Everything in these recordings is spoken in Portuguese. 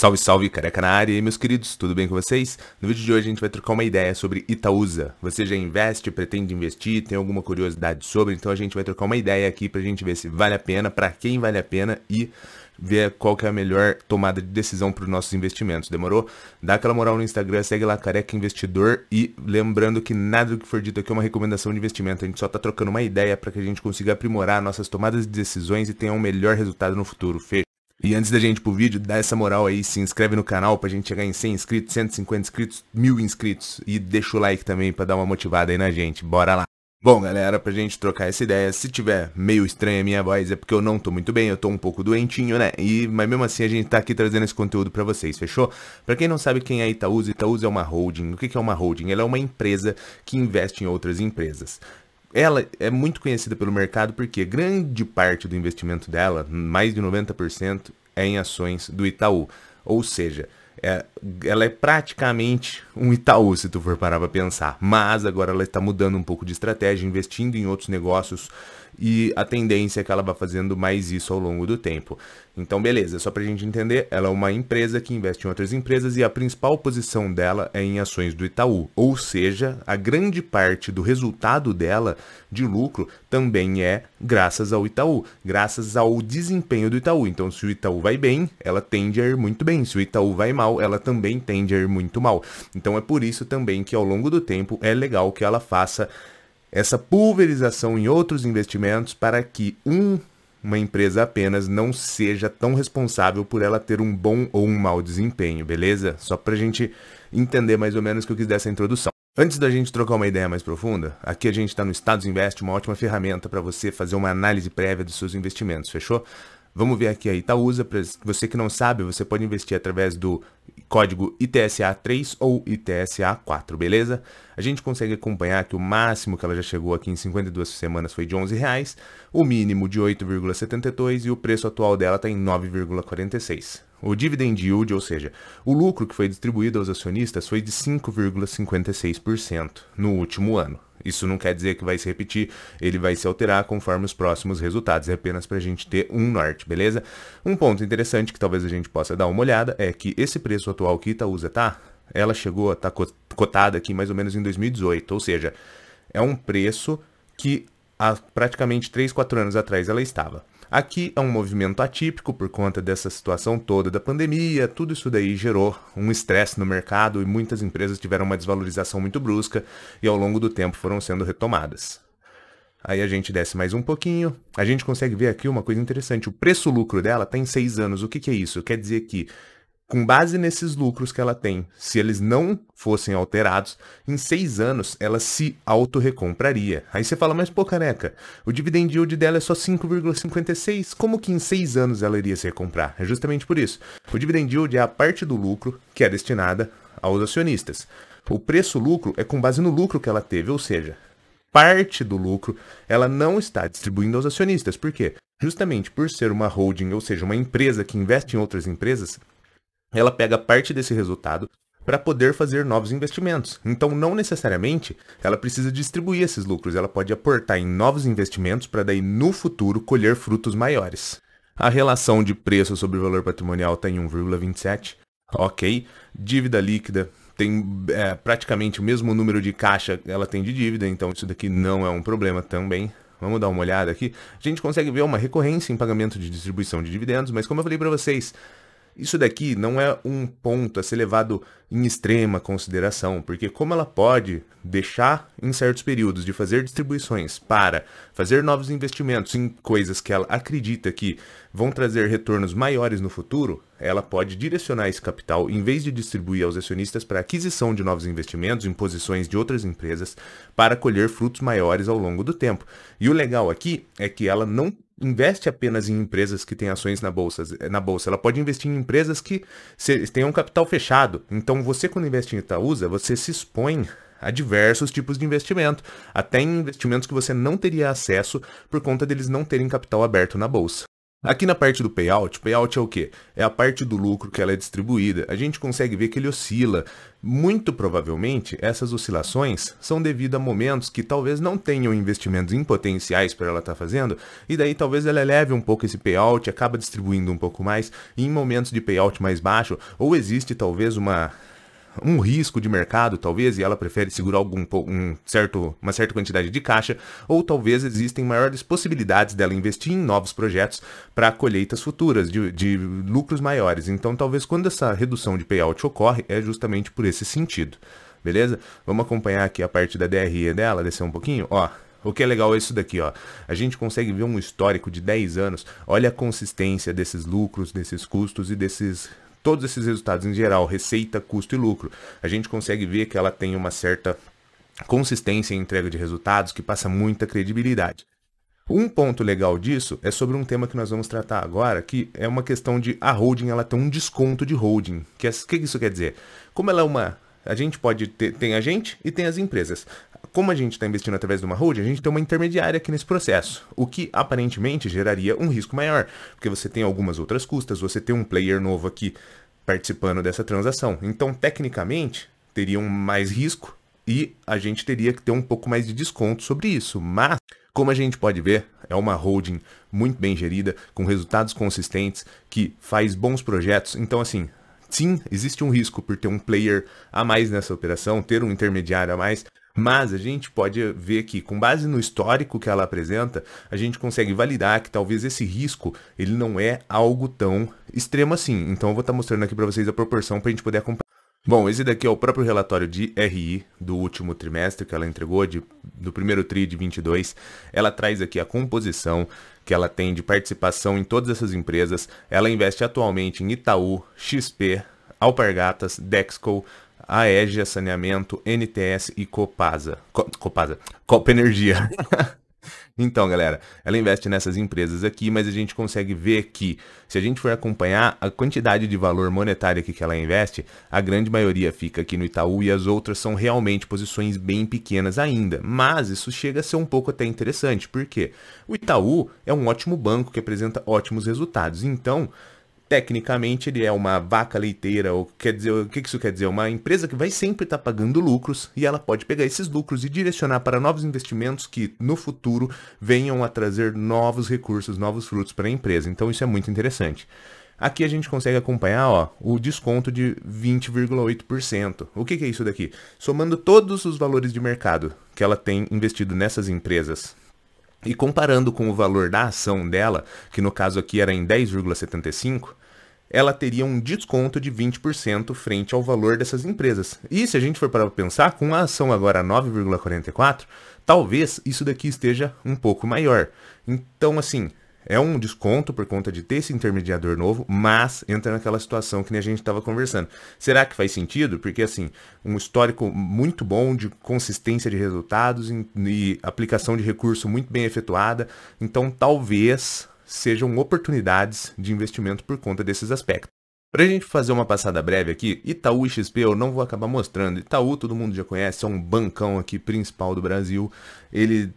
Salve, salve, careca na área, e aí, meus queridos, tudo bem com vocês? No vídeo de hoje a gente vai trocar uma ideia sobre Itaúsa. Você já investe, pretende investir, tem alguma curiosidade sobre? Então a gente vai trocar uma ideia aqui pra gente ver se vale a pena, pra quem vale a pena e ver qual que é a melhor tomada de decisão para os nossos investimentos, demorou? Dá aquela moral no Instagram, segue lá, Careca Investidor, e lembrando que nada do que for dito aqui é uma recomendação de investimento, a gente só tá trocando uma ideia para que a gente consiga aprimorar nossas tomadas de decisões e tenha um melhor resultado no futuro, fecha? E antes da gente ir pro vídeo, dá essa moral aí, se inscreve no canal pra gente chegar em 100 inscritos, 150 inscritos, 1000 inscritos. E deixa o like também pra dar uma motivada aí na gente, bora lá. Bom, galera, pra gente trocar essa ideia, se tiver meio estranha a minha voz, é porque eu não tô muito bem, eu tô um pouco doentinho, né? Mas mesmo assim a gente tá aqui trazendo esse conteúdo pra vocês, fechou? Pra quem não sabe quem é Itaúsa, Itaúsa é uma holding. O que é uma holding? Ela é uma empresa que investe em outras empresas. Ela é muito conhecida pelo mercado porque grande parte do investimento dela, mais de 90%, é em ações do Itaú. Ou seja, ela é praticamente um Itaú, se tu for parar pra pensar. Mas agora ela está mudando um pouco de estratégia, investindo em outros negócios, e a tendência é que ela vá fazendo mais isso ao longo do tempo. Então, beleza, só pra gente entender, ela é uma empresa que investe em outras empresas e a principal posição dela é em ações do Itaú. Ou seja, a grande parte do resultado dela de lucro também é graças ao Itaú, graças ao desempenho do Itaú. Então, se o Itaú vai bem, ela tende a ir muito bem. Se o Itaú vai mal, ela também tende a ir muito mal. Então, é por isso também que ao longo do tempo é legal que ela faça essa pulverização em outros investimentos para que uma empresa apenas não seja tão responsável por ela ter um bom ou um mau desempenho, beleza? Só pra gente entender mais ou menos o que eu quis dessa introdução. Antes da gente trocar uma ideia mais profunda, aqui a gente está no Status Invest, uma ótima ferramenta para você fazer uma análise prévia dos seus investimentos, fechou? Vamos ver aqui a Itaúsa. Para você que não sabe, você pode investir através do código ITSA3 ou ITSA4, beleza? A gente consegue acompanhar que o máximo que ela já chegou aqui em 52 semanas foi de R$11, o mínimo de 8,72 e o preço atual dela está em 9,46. O dividend yield, ou seja, o lucro que foi distribuído aos acionistas foi de 5,56% no último ano. Isso não quer dizer que vai se repetir, ele vai se alterar conforme os próximos resultados, é apenas para a gente ter um norte, beleza? Um ponto interessante que talvez a gente possa dar uma olhada é que esse preço atual que Itaúsa ela chegou a estar cotada aqui mais ou menos em 2018, ou seja, é um preço que há praticamente 3, 4 anos atrás ela estava. Aqui é um movimento atípico por conta dessa situação toda da pandemia, tudo isso daí gerou um estresse no mercado e muitas empresas tiveram uma desvalorização muito brusca e ao longo do tempo foram sendo retomadas. Aí a gente desce mais um pouquinho, a gente consegue ver aqui uma coisa interessante, o preço-lucro dela está em 6 anos, o que é isso? Quer dizer que com base nesses lucros que ela tem, se eles não fossem alterados, em 6 anos ela se auto-recompraria. Aí você fala, mas pô, careca, o dividend yield dela é só 5,56, como que em 6 anos ela iria se recomprar? É justamente por isso. O dividend yield é a parte do lucro que é destinada aos acionistas. O preço-lucro é com base no lucro que ela teve, ou seja, parte do lucro ela não está distribuindo aos acionistas. Por quê? Justamente por ser uma holding, ou seja, uma empresa que investe em outras empresas, ela pega parte desse resultado para poder fazer novos investimentos. Então, não necessariamente ela precisa distribuir esses lucros, ela pode aportar em novos investimentos para daí no futuro colher frutos maiores. A relação de preço sobre valor patrimonial está em 1,27, ok. Dívida líquida tem praticamente o mesmo número de caixa que ela tem de dívida, então isso daqui não é um problema também. Vamos dar uma olhada aqui. A gente consegue ver uma recorrência em pagamento de distribuição de dividendos, mas como eu falei para vocês, isso daqui não é um ponto a ser levado em extrema consideração, porque como ela pode deixar em certos períodos de fazer distribuições para fazer novos investimentos em coisas que ela acredita que vão trazer retornos maiores no futuro, ela pode direcionar esse capital, em vez de distribuir aos acionistas, para aquisição de novos investimentos em posições de outras empresas para colher frutos maiores ao longo do tempo. E o legal aqui é que ela não investe apenas em empresas que têm ações na bolsa, ela pode investir em empresas que tenham um capital fechado. Então você, quando investe em Itaúsa, você se expõe a diversos tipos de investimento, até em investimentos que você não teria acesso por conta deles não terem capital aberto na bolsa. Aqui na parte do payout é o quê? É a parte do lucro que ela é distribuída. A gente consegue ver que ele oscila. Muito provavelmente, essas oscilações são devido a momentos que talvez não tenham investimentos em potenciais para ela estar fazendo, e daí talvez ela eleve um pouco esse payout, acaba distribuindo um pouco mais, e em momentos de payout mais baixo, ou existe talvez um risco de mercado, talvez, e ela prefere segurar uma certa quantidade de caixa, ou talvez existem maiores possibilidades dela investir em novos projetos para colheitas futuras, de lucros maiores. Então, talvez quando essa redução de payout ocorre, é justamente por esse sentido. Beleza? Vamos acompanhar aqui a parte da DRE dela, descer um pouquinho, ó. O que é legal é isso daqui, ó. A gente consegue ver um histórico de 10 anos. Olha a consistência desses lucros, desses custos e todos esses resultados em geral, receita, custo e lucro. A gente consegue ver que ela tem uma certa consistência em entrega de resultados que passa muita credibilidade. Um ponto legal disso é sobre um tema que nós vamos tratar agora, que é uma questão de a holding, ela tem um desconto de holding. O que isso quer dizer? Como ela é uma... A gente pode ter... Tem a gente e tem as empresas. Como a gente está investindo através de uma holding, a gente tem uma intermediária aqui nesse processo, o que aparentemente geraria um risco maior, porque você tem algumas outras custas, você tem um player novo aqui participando dessa transação. Então, tecnicamente, teria mais risco e a gente teria que ter um pouco mais de desconto sobre isso. Mas, como a gente pode ver, é uma holding muito bem gerida, com resultados consistentes, que faz bons projetos. Então, assim, sim, existe um risco por ter um player a mais nessa operação, ter um intermediário a mais, mas a gente pode ver que, com base no histórico que ela apresenta, a gente consegue validar que talvez esse risco ele não é algo tão extremo assim. Então eu vou estar mostrando aqui para vocês a proporção para a gente poder acompanhar. Bom, esse daqui é o próprio relatório de RI do último trimestre que ela entregou, do primeiro TRI de 22. Ela traz aqui a composição que ela tem de participação em todas essas empresas. Ela investe atualmente em Itaú, XP, Alpargatas, Dexco, Aegea Saneamento, NTS e Copasa. Copa Energia. Então, galera, ela investe nessas empresas aqui, mas a gente consegue ver que, se a gente for acompanhar a quantidade de valor monetário aqui que ela investe, a grande maioria fica aqui no Itaú e as outras são realmente posições bem pequenas ainda. Mas isso chega a ser um pouco até interessante, porque o Itaú é um ótimo banco que apresenta ótimos resultados. Então, tecnicamente, ele é uma vaca leiteira, ou quer dizer, o que isso quer dizer? Uma empresa que vai sempre estar pagando lucros e ela pode pegar esses lucros e direcionar para novos investimentos que, no futuro, venham a trazer novos recursos, novos frutos para a empresa. Então, isso é muito interessante. Aqui a gente consegue acompanhar, ó, o desconto de 20,8%. O que é isso daqui? Somando todos os valores de mercado que ela tem investido nessas empresas, e comparando com o valor da ação dela, que no caso aqui era em 10,75, ela teria um desconto de 20% frente ao valor dessas empresas. E se a gente for para pensar, com a ação agora a 9,44, talvez isso daqui esteja um pouco maior. Então, assim, é um desconto por conta de ter esse intermediador novo, mas entra naquela situação que nem a gente estava conversando. Será que faz sentido? Porque, assim, um histórico muito bom de consistência de resultados e aplicação de recurso muito bem efetuada. Então, talvez sejam oportunidades de investimento por conta desses aspectos. Para a gente fazer uma passada breve aqui, Itaú e XP eu não vou acabar mostrando. Itaú todo mundo já conhece, é um bancão aqui principal do Brasil. Ele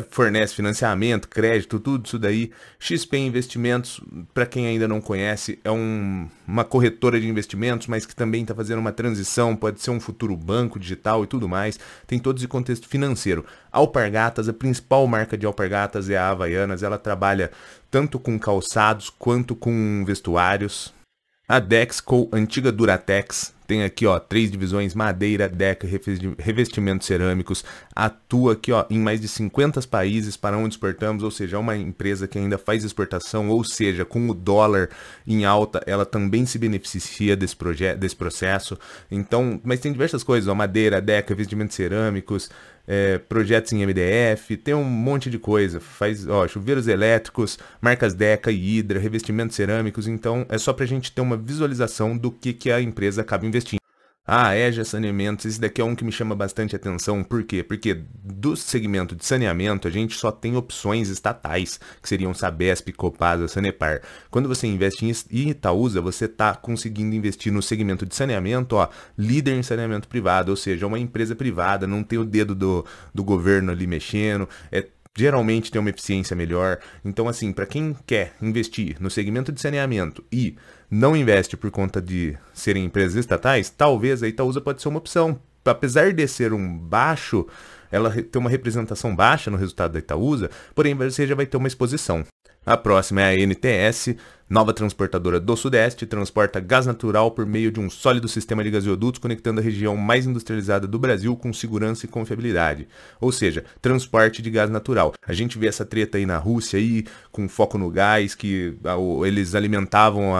fornece financiamento, crédito, tudo isso daí. XP Investimentos, para quem ainda não conhece, é uma corretora de investimentos, mas que também está fazendo uma transição, pode ser um futuro banco digital e tudo mais. Tem todo esse contexto financeiro. Alpargatas, a principal marca de Alpargatas é a Havaianas, ela trabalha tanto com calçados quanto com vestuários. A Dexco, antiga Duratex, tem aqui, ó, 3 divisões: madeira, deca, revestimentos cerâmicos. Atua aqui, ó, em mais de 50 países para onde exportamos, ou seja, é uma empresa que ainda faz exportação, ou seja, com o dólar em alta, ela também se beneficia desse processo. Então, mas tem diversas coisas, ó, madeira, deca, revestimentos cerâmicos, projetos em MDF, tem um monte de coisa. Faz, ó, chuveiros elétricos, marcas Deca e Hydra, revestimentos cerâmicos. Então, é só pra gente ter uma visualização do que a empresa acaba investindo. A Aegea Saneamentos, esse daqui é um que me chama bastante atenção. Por quê? Porque do segmento de saneamento, a gente só tem opções estatais, que seriam Sabesp, Copasa, Sanepar. Quando você investe em Itaúsa, você está conseguindo investir no segmento de saneamento, ó, líder em saneamento privado, ou seja, uma empresa privada, não tem o dedo do governo ali mexendo, geralmente tem uma eficiência melhor. Então, assim, para quem quer investir no segmento de saneamento e não investe por conta de serem empresas estatais, talvez a Itaúsa pode ser uma opção. Apesar de ser um baixo, ela tem uma representação baixa no resultado da Itaúsa, porém você já vai ter uma exposição. A próxima é a NTS, nova transportadora do Sudeste, transporta gás natural por meio de um sólido sistema de gasodutos conectando a região mais industrializada do Brasil com segurança e confiabilidade. Ou seja, transporte de gás natural. A gente vê essa treta aí na Rússia aí, com foco no gás, que eles alimentavam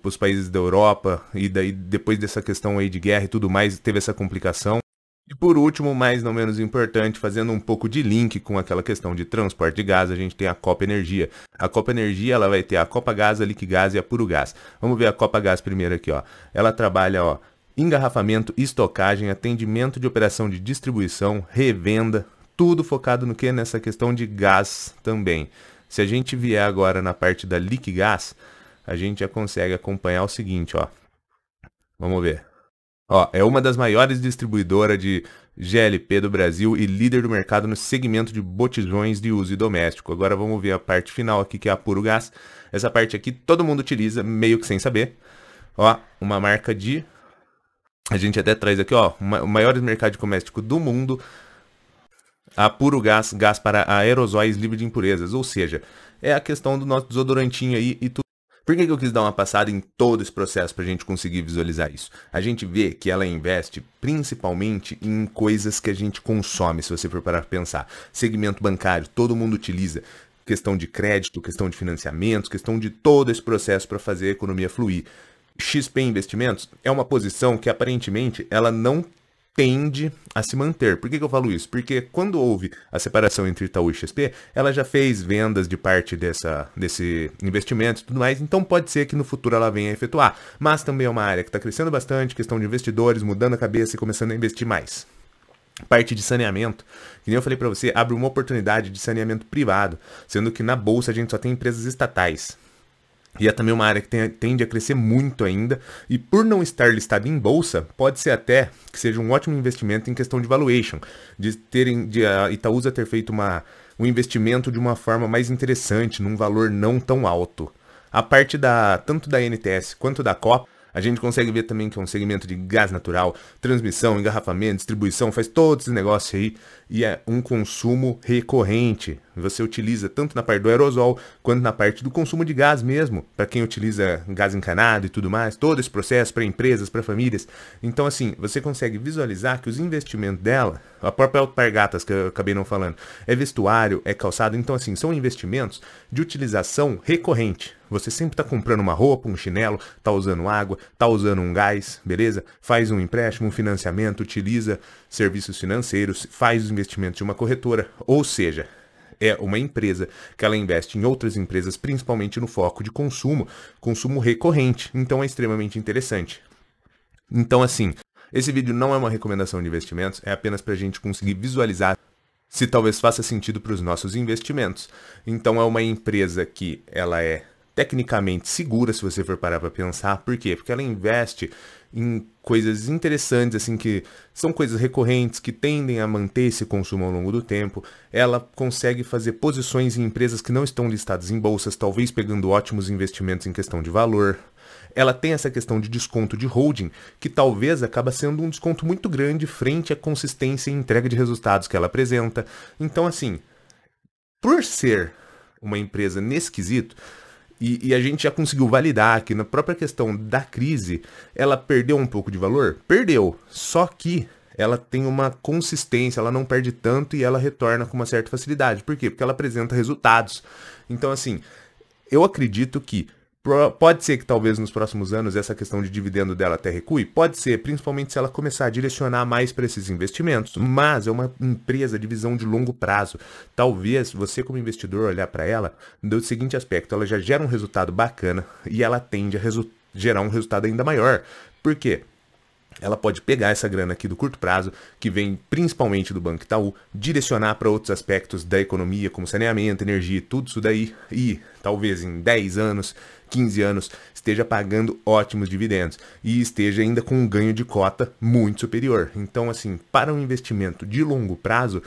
os países da Europa, e daí depois dessa questão aí de guerra e tudo mais, teve essa complicação. E por último, mais não menos importante, fazendo um pouco de link com aquela questão de transporte de gás, a gente tem a Copa Energia. A Copa Energia, ela vai ter a Copa Gás, a Liquigás e a Puro Gás. Vamos ver a Copa Gás primeiro aqui, ó. Ela trabalha, ó, engarrafamento, estocagem, atendimento de operação de distribuição, revenda, tudo focado no que? Nessa questão de gás também. Se a gente vier agora na parte da Liquigás, a gente já consegue acompanhar o seguinte, ó. Vamos ver. Ó, é uma das maiores distribuidoras de GLP do Brasil e líder do mercado no segmento de botijões de uso doméstico. Agora vamos ver a parte final aqui, que é a Puro Gás. Essa parte aqui todo mundo utiliza, meio que sem saber. Ó, uma marca de... A gente até traz aqui, ó, o maior mercado doméstico do mundo. A Puro Gás, gás para aerosóis livre de impurezas. Ou seja, é a questão do nosso desodorantinho aí e tudo. Por que eu quis dar uma passada em todo esse processo para a gente conseguir visualizar isso? A gente vê que ela investe principalmente em coisas que a gente consome, se você for parar para pensar. Segmento bancário, todo mundo utiliza. Questão de crédito, questão de financiamentos, questão de todo esse processo para fazer a economia fluir. XP Investimentos é uma posição que aparentemente ela não tende a se manter. Por que eu falo isso? Porque quando houve a separação entre Itaú e XP, ela já fez vendas de parte desse investimento e tudo mais, então pode ser que no futuro ela venha a efetuar. Mas também é uma área que está crescendo bastante, questão de investidores, mudando a cabeça e começando a investir mais. Parte de saneamento, que nem eu falei para você, abre uma oportunidade de saneamento privado, sendo que na bolsa a gente só tem empresas estatais. E é também uma área que tende a crescer muito ainda, e por não estar listada em bolsa, pode ser até que seja um ótimo investimento em questão de valuation, de a Itaúsa ter feito um investimento de uma forma mais interessante, num valor não tão alto. A parte tanto da NTS quanto da Copa, a gente consegue ver também que é um segmento de gás natural, transmissão, engarrafamento, distribuição, faz todo esse negócio aí, e é um consumo recorrente. Você utiliza tanto na parte do aerosol, quanto na parte do consumo de gás mesmo, para quem utiliza gás encanado e tudo mais, todo esse processo para empresas, para famílias. Então, assim, você consegue visualizar que os investimentos dela, a própria Alpargatas, que eu acabei não falando, é vestuário, é calçado, então, assim, são investimentos de utilização recorrente. Você sempre está comprando uma roupa, um chinelo, está usando água, está usando um gás, beleza? Faz um empréstimo, um financiamento, utiliza serviços financeiros, faz os investimentos de uma corretora, ou seja, é uma empresa que ela investe em outras empresas, principalmente no foco de consumo recorrente, então é extremamente interessante. Então, assim, esse vídeo não é uma recomendação de investimentos, é apenas para a gente conseguir visualizar se talvez faça sentido para os nossos investimentos. Então, é uma empresa que ela é tecnicamente segura, se você for parar para pensar. Por quê? Porque ela investe em coisas interessantes, assim, que são coisas recorrentes, que tendem a manter esse consumo ao longo do tempo. Ela consegue fazer posições em empresas que não estão listadas em bolsas, talvez pegando ótimos investimentos em questão de valor. Ela tem essa questão de desconto de holding, que talvez acaba sendo um desconto muito grande frente à consistência e entrega de resultados que ela apresenta. Então, assim, por ser uma empresa nesse quesito, e a gente já conseguiu validar que na própria questão da crise, ela perdeu um pouco de valor? Perdeu. Só que ela tem uma consistência, ela não perde tanto e ela retorna com uma certa facilidade. Por quê? Porque ela apresenta resultados. Então, assim, eu acredito que pode ser que talvez nos próximos anos essa questão de dividendo dela até recue, pode ser, principalmente se ela começar a direcionar mais para esses investimentos, mas é uma empresa de visão de longo prazo. Talvez você como investidor olhar para ela do seguinte aspecto, ela já gera um resultado bacana e ela tende a gerar um resultado ainda maior. Por quê? Ela pode pegar essa grana aqui do curto prazo, que vem principalmente do Banco Itaú, direcionar para outros aspectos da economia, como saneamento, energia, tudo isso daí, e talvez em 10 anos, 15 anos, esteja pagando ótimos dividendos e esteja ainda com um ganho de cota muito superior. Então, assim, para um investimento de longo prazo,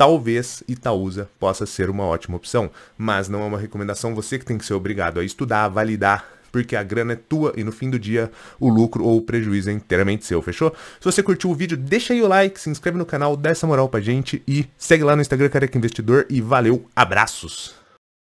talvez Itaúsa possa ser uma ótima opção, mas não é uma recomendação, você que tem que ser obrigado a estudar, a validar, porque a grana é tua e no fim do dia o lucro ou o prejuízo é inteiramente seu, fechou? Se você curtiu o vídeo, deixa aí o like, se inscreve no canal, dá essa moral pra gente e segue lá no Instagram Careca Investidor e valeu, abraços!